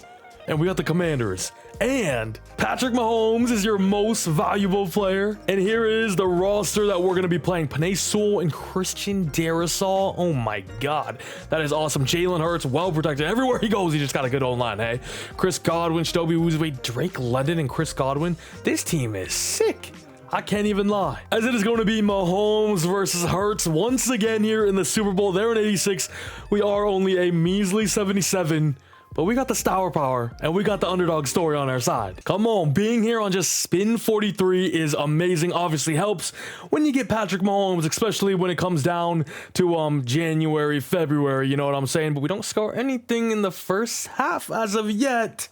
and we got the Commanders. And Patrick Mahomes is your most valuable player. And here is the roster that we're going to be playing. Penei Sewell and Christian Darrisaw. Oh my God. That is awesome. Jalen Hurts, well protected. Everywhere he goes, he just got a good O-line, hey? Chris Godwin, Stoby Woozway, Drake London, and Chris Godwin. This team is sick. I can't even lie. As it is going to be Mahomes versus Hurts once again here in the Super Bowl. They're an 86. We are only a measly 77. But we got the star power, and we got the underdog story on our side. Come on, being here on just spin 43 is amazing. Obviously helps when you get Patrick Mahomes, especially when it comes down to January, February, you know what I'm saying? But we don't score anything in the first half as of yet.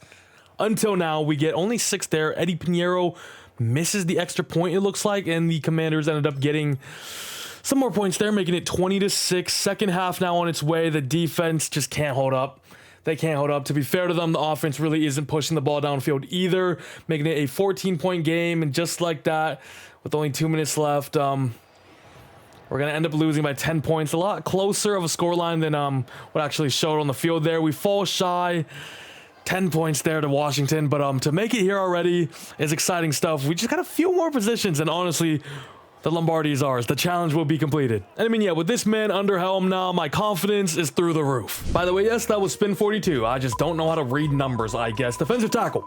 Until now, we get only 6 there. Eddie Pinheiro misses the extra point, it looks like, and the Commanders ended up getting some more points there, making it 20-6. Second half now on its way. The defense just can't hold up. They can't hold up. To be fair to them, the offense really isn't pushing the ball downfield either, making it a 14-point game. And just like that, with only 2 minutes left, we're going to end up losing by 10 points. A lot closer of a scoreline than what actually showed on the field there. We fall shy. 10 points there to Washington. But to make it here already is exciting stuff. We just got a few more positions. And honestly, the Lombardi is ours. The challenge will be completed. And I mean, yeah, with this man under helm now, my confidence is through the roof. By the way, yes, that was spin 42. I just don't know how to read numbers, I guess. Defensive tackle.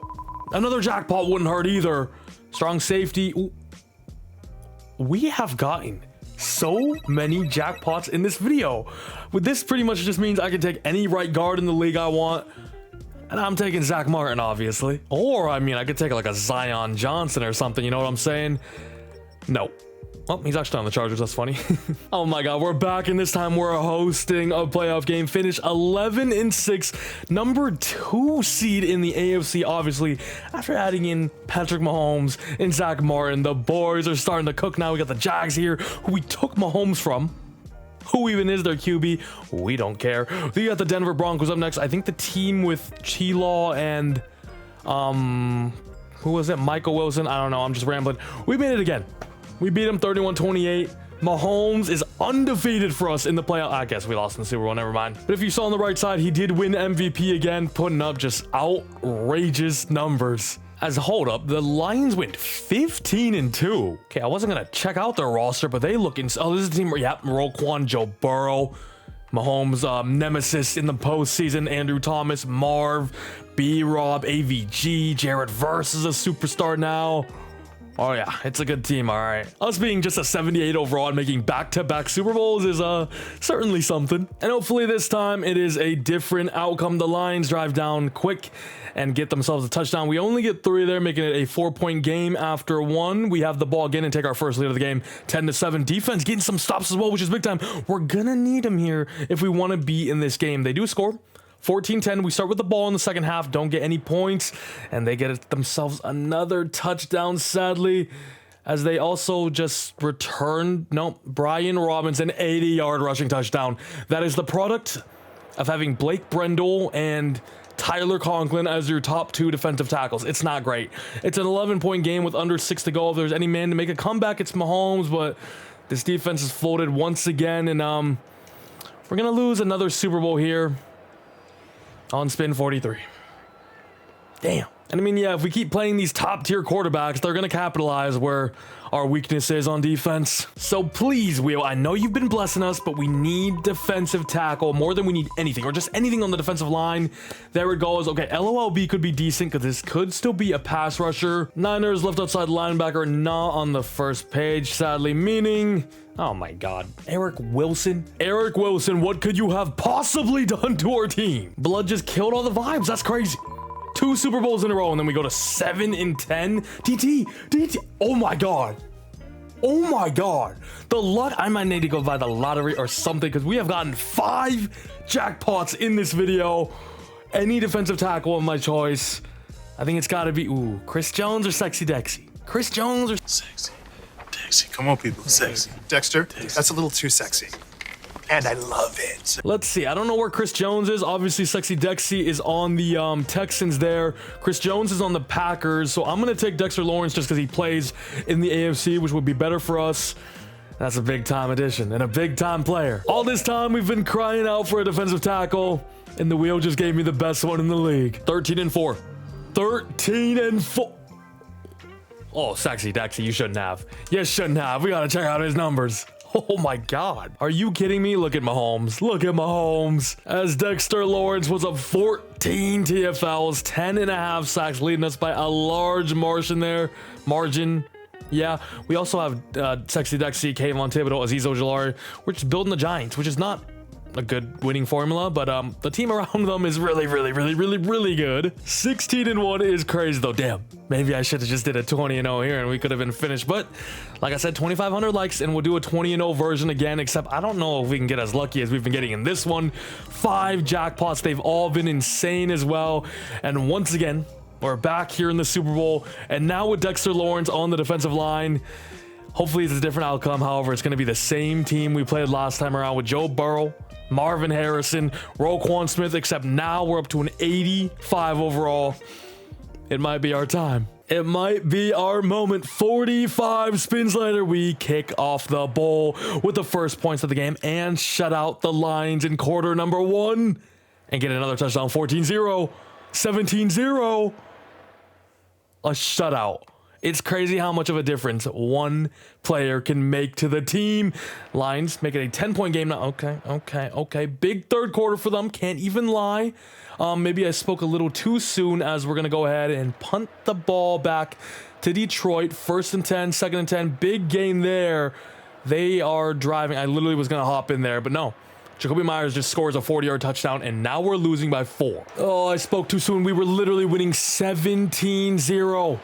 Another jackpot wouldn't hurt either. Strong safety. Ooh. We have gotten so many jackpots in this video. With this pretty much just means I can take any right guard in the league I want. And I'm taking Zach Martin, obviously. Or, I mean, I could take like a Zion Johnson or something. You know what I'm saying? No. Oh, he's actually on the Chargers. That's funny. Oh my God, we're back, and this time we're hosting a playoff game. Finished 11-6, number 2 seed in the AFC. Obviously, after adding in Patrick Mahomes and Zach Martin, the boys are starting to cook now. We got the Jags here, who we took Mahomes from. Who even is their QB? We don't care. We got the Denver Broncos up next. I think the team with T-Law and who was it? Michael Wilson. I don't know. I'm just rambling. We made it again. We beat him 31-28. Mahomes is undefeated for us in the playoff. I guess we lost in the Super Bowl, never mind. But if you saw on the right side, he did win MVP again, putting up just outrageous numbers. As hold up, the Lions went 15-2. Okay, I wasn't gonna check out their roster, but they look oh, this is a team where, yep, Roquan, Joe Burrow, Mahomes, nemesis in the postseason, Andrew Thomas, Marv, B-Rob, AVG, Jared Verse is a superstar now. Oh yeah, it's a good team, all right. Us being just a 78 overall and making back-to-back Super Bowls is certainly something. And hopefully this time it is a different outcome. The Lions drive down quick and get themselves a touchdown. We only get 3 there, making it a 4-point game after 1. We have the ball again and take our first lead of the game, 10-7. Defense getting some stops as well, which is big time. We're gonna need them here if we want to be in this game. They do score. 14-10, we start with the ball in the second half, don't get any points, and they get themselves another touchdown, sadly, as they also just returned, Brian Robinson, 80-yard rushing touchdown. That is the product of having Blake Brendel and Tyler Conklin as your top 2 defensive tackles. It's not great. It's an 11-point game with under 6 to go. If there's any man to make a comeback, it's Mahomes, but this defense is folded once again, and we're going to lose another Super Bowl here. On spin 43. Damn. And I mean, yeah, if we keep playing these top tier quarterbacks, they're going to capitalize where our weakness is on defense. So please, Wheel, I know you've been blessing us, but we need defensive tackle more than we need anything, or just anything on the defensive line. There it goes. Okay, LOLB could be decent because this could still be a pass rusher. Niners left outside linebacker, not on the first page, sadly, meaning... Oh my God. Eric Wilson? Eric Wilson, what could you have possibly done to our team? Blood just killed all the vibes. That's crazy. 2 Super Bowls in a row, and then we go to 7-10. DT. Oh my God. Oh my God. The luck. I might need to go buy the lottery or something because we have gotten 5 jackpots in this video. Any defensive tackle of my choice. I think it's got to be, Chris Jones or Sexy Dexy? Chris Jones or Sexy. Dexy. Come on, people. Sexy. Dexter, that's a little too sexy. And I love it. Let's see. I don't know where Chris Jones is. Obviously, Sexy Dexy is on the Texans there. Chris Jones is on the Packers. So I'm going to take Dexter Lawrence just because he plays in the AFC, which would be better for us. That's a big-time addition and a big-time player. All this time, we've been crying out for a defensive tackle, and the Wheel just gave me the best one in the league. 13-4. 13-4. Oh, Sexy Dexy, you shouldn't have. You shouldn't have. We got to check out his numbers. Oh my God. Are you kidding me? Look at Mahomes. Look at Mahomes. As Dexter Lawrence was up 14 TFLs, 10.5 sacks, leading us by a large margin there. Yeah, we also have Sexy Dexy, Kayvon Thibodeau, Azeez Ojulari. We're just building the Giants, which is not a good winning formula, but the team around them is really good. 16-1 is crazy though. Damn, maybe I should have just did a 20-0 here and we could have been finished, but like I said, 2,500 likes and we'll do a 20-0 version again, except I don't know if we can get as lucky as we've been getting in this one. 5 jackpots, they've all been insane as well, and once again we're back here in the Super Bowl, and now with Dexter Lawrence on the defensive line. Hopefully it's a different outcome. However, it's going to be the same team we played last time around with Joe Burrow, Marvin Harrison, Roquan Smith, except now we're up to an 85 overall. It might be our time. It might be our moment. 45 spins later, we kick off the bowl with the first points of the game and shut out the Lions in quarter number 1 and get another touchdown. 14-0, 17-0, a shutout. It's crazy how much of a difference one player can make to the team. Lions make it a 10-point game now. Okay. Big third quarter for them. Can't even lie. Maybe I spoke a little too soon, as we're going to go ahead and punt the ball back to Detroit. 1st and 10, 2nd and 10. Big game there. They are driving. I literally was going to hop in there, but no. Jacoby Myers just scores a 40-yard touchdown, and now we're losing by 4. Oh, I spoke too soon. We were literally winning 17-0.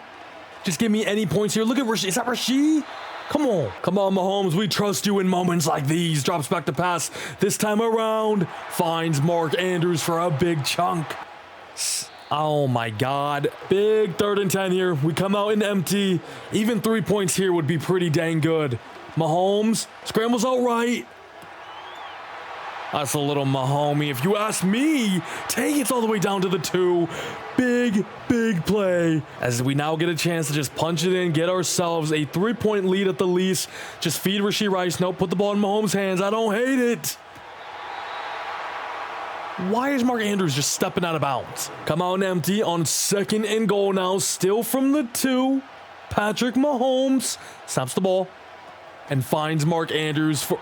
Just give me any points here. Look at Rasheed. Is that Rasheed? Come on, Mahomes. We trust you in moments like these. Drops back to pass. This time around, finds Mark Andrews for a big chunk. Oh my God. Big 3rd and 10 here. We come out in empty. Even 3 points here would be pretty dang good. Mahomes scrambles out right. That's a little Mahomey, if you ask me. Takes all the way down to the 2. Big play. As we now get a chance to just punch it in, get ourselves a 3-point lead at the least. Just feed Rashee Rice. Nope, put the ball in Mahomes' hands. I don't hate it. Why is Mark Andrews just stepping out of bounds? Come out empty on 2nd and goal now. Still from the 2. Patrick Mahomes snaps the ball and finds Mark Andrews for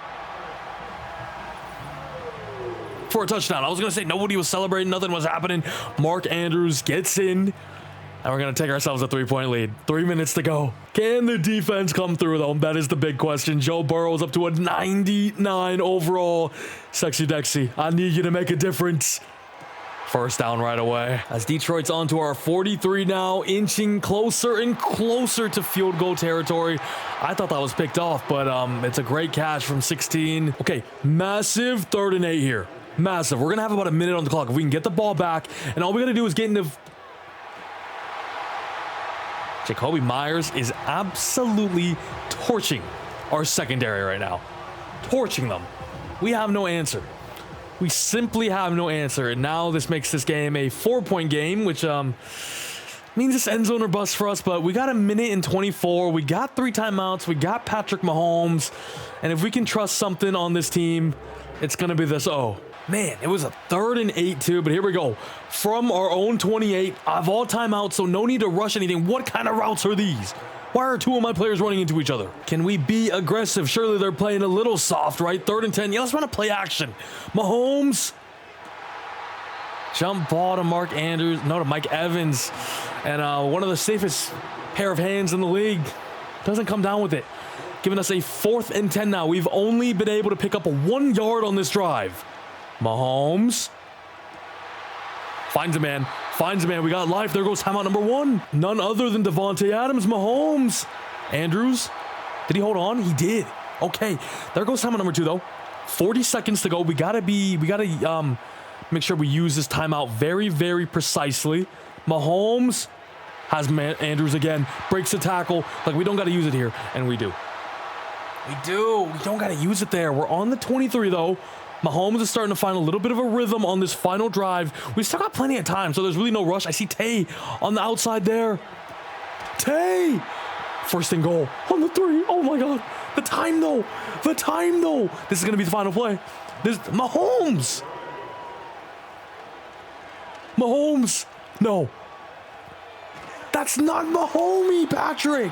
a touchdown. I was going to say nobody was celebrating. Nothing was happening. Mark Andrews gets in. And we're going to take ourselves a 3-point lead. 3 minutes to go. Can the defense come through, though? That is the big question. Joe Burrow's up to a 99 overall. Sexy Dexy, I need you to make a difference. First down right away. As Detroit's onto our 43 now, inching closer and closer to field goal territory. I thought that was picked off, but it's a great catch from 16. Okay, massive 3rd and 8 here. Massive. We're going to have about a minute on the clock. If we can get the ball back, and all we got to do is get into... Jacoby Myers is absolutely torching our secondary right now. Torching them. We have no answer. We simply have no answer. And now this makes this game a 4-point game, which means it's end zone or bust for us. But we got a minute and 24. We got 3 timeouts. We got Patrick Mahomes. And if we can trust something on this team, it's going to be this. Oh, man, it was a 3rd and 8 too, but here we go. From our own 28, I've all timeouts, so no need to rush anything. What kind of routes are these? Why are 2 of my players running into each other? Can we be aggressive? Surely they're playing a little soft, right? 3rd and 10. Yeah, let's run a play action. Mahomes. Jump ball to Mark Andrews. No, to Mike Evans. And one of the safest pair of hands in the league. Doesn't come down with it. Giving us a 4th and 10 now. We've only been able to pick up a 1 yard on this drive. Mahomes finds a man. We got life. There goes timeout number 1. None other than Devontae Adams. Mahomes. Andrews. Did he hold on? He did. Okay. There goes timeout number 2 though. 40 seconds to go. We gotta make sure we use this timeout very, very precisely. Mahomes has Andrews again. Breaks the tackle. Like, we don't gotta use it here. And we do. We don't gotta use it there. We're on the 23 though. Mahomes is starting to find a little bit of a rhythm on this final drive. We still got plenty of time, so there's really no rush. I see Tay on the outside there. Tay! 1st and goal on the 3. Oh my God. The time though. This is going to be the final play. This Mahomes. No. That's not Mahomey, Patrick.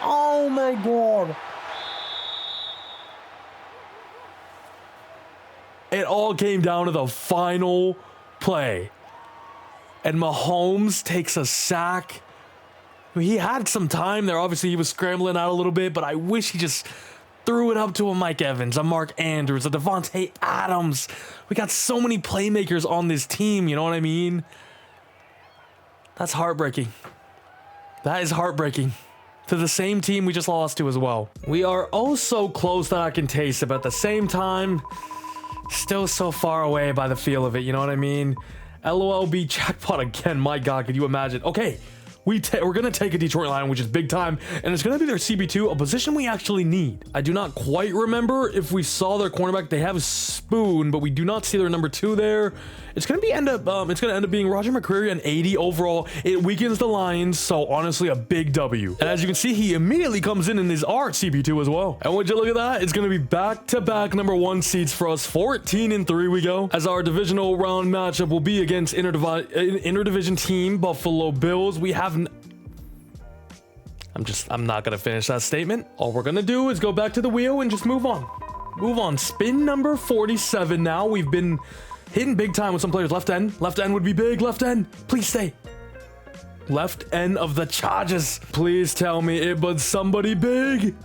Oh my God. It all came down to the final play. And Mahomes takes a sack. He had some time there. Obviously, he was scrambling out a little bit, but I wish he just threw it up to a Mike Evans, a Mark Andrews, a Devontae Adams. We got so many playmakers on this team, you know what I mean? That's heartbreaking. That is heartbreaking. To the same team we just lost to as well. We are oh so close that I can taste it, but at the same time, still so far away by the feel of it, you know what I mean? LOLB jackpot again. My God, could you imagine? Okay, we're gonna take a Detroit Lion, which is big time, and it's gonna be their CB2, a position we actually need. I do not quite remember if we saw their cornerback. They have Spoon, but we do not see their number 2 there. It's gonna end up being Roger McCreary, an 80 overall. It weakens the Lions, so honestly a big W. And as you can see, he immediately comes in his art CB2 as well. And would you look at that? It's gonna be back-to-back number 1 seeds for us. 14-3 we go. As our divisional round matchup will be against interdivision team Buffalo Bills. We have I'm not gonna finish that statement. All we're gonna do is go back to the wheel and just move on. Spin number 47 now. We've been hitting big time with some players. Left end would be big. Left end, please stay. Left end of the Chargers. Please tell me it was somebody big.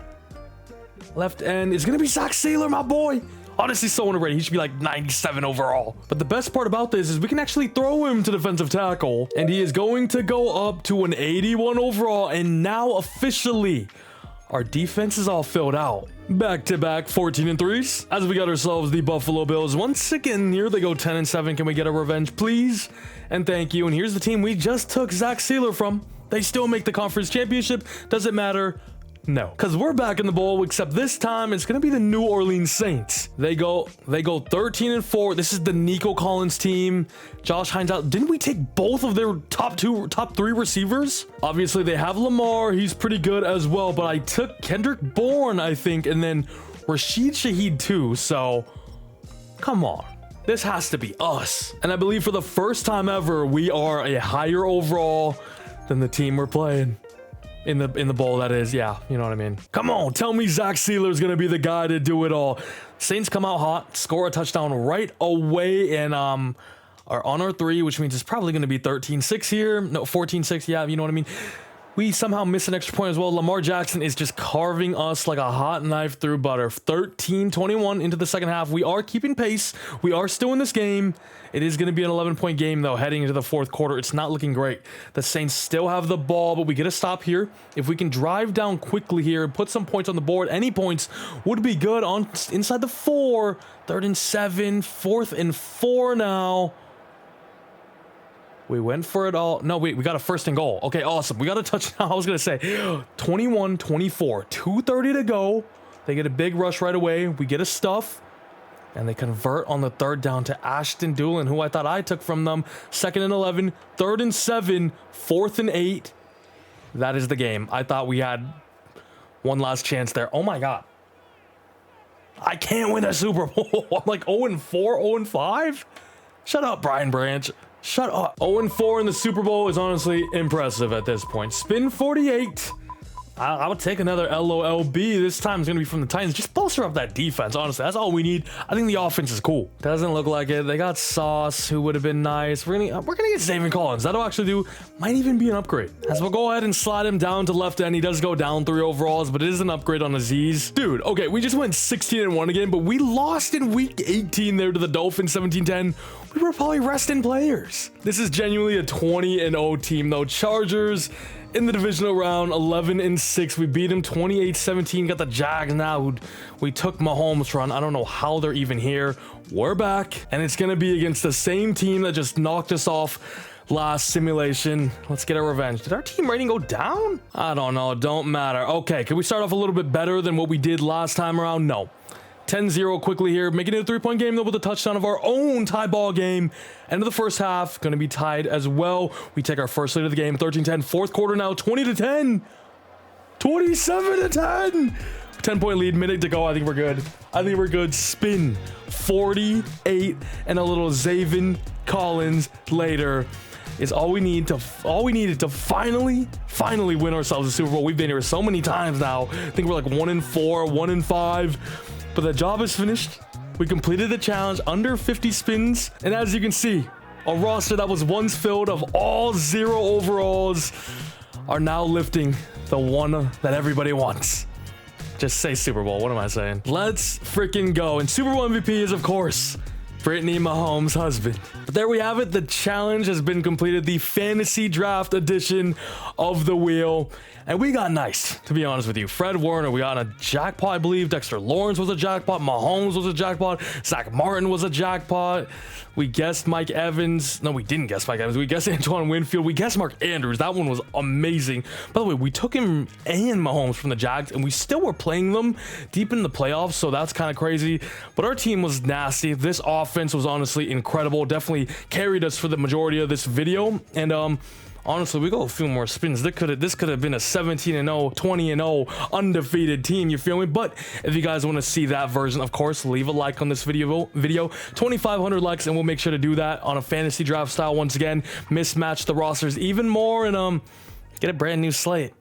Left end is gonna be Zach Saylor, my boy. Honestly, so underrated. He should be like 97 overall. But the best part about this is we can actually throw him to defensive tackle, and he is going to go up to an 81 overall. And now officially, our defense is all filled out. Back-to-back 14-3s as we got ourselves the Buffalo Bills. Once again, here they go 10-7. Can we get a revenge, please? And thank you. And here's the team we just took Zach Saylor from. They still make the conference championship. Does it matter? No, because we're back in the bowl, except this time it's going to be the New Orleans Saints. They go 13-4. This is the Nico Collins team. Josh Hines out. Didn't we take both of their top 3 receivers? Obviously, they have Lamar. He's pretty good as well, but I took Kendrick Bourne, I think, and then Rashid Shaheed too. So, come on. This has to be us. And I believe for the first time ever, we are a higher overall than the team we're playing. In the bowl, that is. Yeah, you know what I mean. Come on, tell me Zach Sealer's gonna be the guy to do it all. Saints come out hot, score a touchdown right away, and are on our 3, which means it's probably gonna be 13-6 here. No, 14-6, yeah, you know what I mean. We somehow miss an extra point as well. Lamar Jackson is just carving us like a hot knife through butter. 13-21 into the second half. We are keeping pace. We are still in this game. It is going to be an 11-point game, though, heading into the fourth quarter. It's not looking great. The Saints still have the ball, but we get a stop here. If we can drive down quickly here and put some points on the board, any points would be good on inside the 4. 3rd and 7, 4th and 4 now. We went for it all. No, wait, we got a 1st and goal. Okay, awesome. We got a touchdown. I was going to say 21-24, 2:30 to go. They get a big rush right away. We get a stuff, and they convert on the 3rd down to Ashton Doolin, who I thought I took from them. 2nd and 11, 3rd and 7, 4th and 8. That is the game. I thought we had one last chance there. Oh my God. I can't win a Super Bowl. I'm like 0-4, 0-5. Shut up, Brian Branch. Shut up. 0-4 in the Super Bowl is honestly impressive at this point. Spin 48. I would take another LOLB. This time it's going to be from the Titans. Just bolster up that defense, honestly. That's all we need. I think the offense is cool. Doesn't look like it. They got Sauce, who would have been nice. We're gonna get Zaven Collins. That'll actually do. Might even be an upgrade. As we'll go ahead and slide him down to left end. He does go down 3 overalls, but it is an upgrade on Aziz. Dude, okay, we just went 16-1 again, but we lost in week 18 there to the Dolphins 17-10. We were probably resting players. This is genuinely a 20-0 team, though. Chargers in the divisional round, 11-6. We beat them 28-17. Got the Jags now, who we took Mahomes from. I don't know how they're even here. We're back, and it's gonna be against the same team that just knocked us off last simulation. Let's get our revenge. Did our team rating go down? I don't know. Don't matter. Okay, can we start off a little bit better than what we did last time around? No. 10-0 quickly here, making it a 3-point game though with a touchdown of our own tie ball game. End of the first half, going to be tied as well. We take our first lead of the game, 13-10, fourth quarter now, 20-10, 27-10. 10-point lead, minute to go. I think we're good. I think we're good. Spin 48 and a little Zaven Collins later is all we needed to finally win ourselves a Super Bowl. We've been here so many times now. I think we're like 1-4, 1-5. But the job is finished. We completed the challenge under 50 spins. And as you can see, a roster that was once filled of all 0 overalls are now lifting the one that everybody wants. Just say Super Bowl. What am I saying? Let's freaking go. And Super Bowl MVP is, of course, Brittany Mahomes' husband. But there we have it. The challenge has been completed. The fantasy draft edition of the wheel. And we got nice, to be honest with you. Fred Warner, we got a jackpot, I believe. Dexter Lawrence was a jackpot. Mahomes was a jackpot. Zach Martin was a jackpot. We guessed Mike Evans. No, we didn't guess Mike Evans. We guessed Antoine Winfield. We guessed Mark Andrews. That one was amazing. By the way, we took him and Mahomes from the Jags, and we still were playing them deep in the playoffs, so that's kind of crazy. But our team was nasty. This offense was honestly incredible. Definitely carried us for the majority of this video. And honestly, we go a few more spins. This could have been a 17-0, 20-0 undefeated team, you feel me? But if you guys want to see that version, of course, leave a like on this video. 2,500 likes, and we'll make sure to do that on a fantasy draft style once again. Mismatch the rosters even more, and get a brand new slate.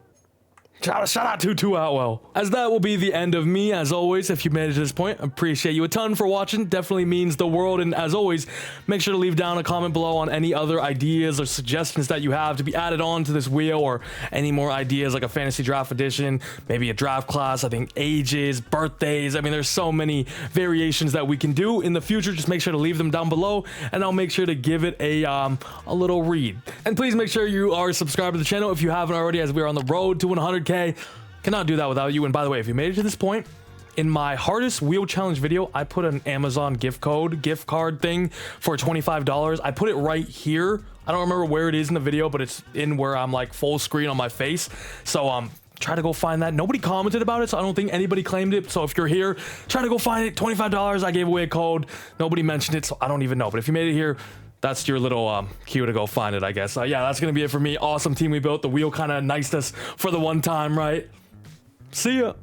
Shout out to Atwell. As that will be the end of me, as always. If you made it to this point, appreciate you a ton for watching. Definitely means the world. And as always, make sure to leave down a comment below on any other ideas or suggestions that you have to be added on to this wheel, or any more ideas like a fantasy draft edition, maybe a draft class. I think ages, birthdays. I mean, there's so many variations that we can do in the future. Just make sure to leave them down below, and I'll make sure to give it a little read. And please make sure you are subscribed to the channel if you haven't already, as we are on the road to 100K. Cannot do that without you. And by the way, if you made it to this point, in my hardest wheel challenge video, I put an Amazon gift card thing for $25. I put it right here. I don't remember where it is in the video, but it's in where I'm like full screen on my face. So try to go find that. Nobody commented about it, so I don't think anybody claimed it. So if you're here, try to go find it. $25. I gave away a code. Nobody mentioned it, so I don't even know. But if you made it here, that's your little cue to go find it, I guess. Yeah, that's going to be it for me. Awesome team we built. The wheel kind of niced us for the one time, right? See ya.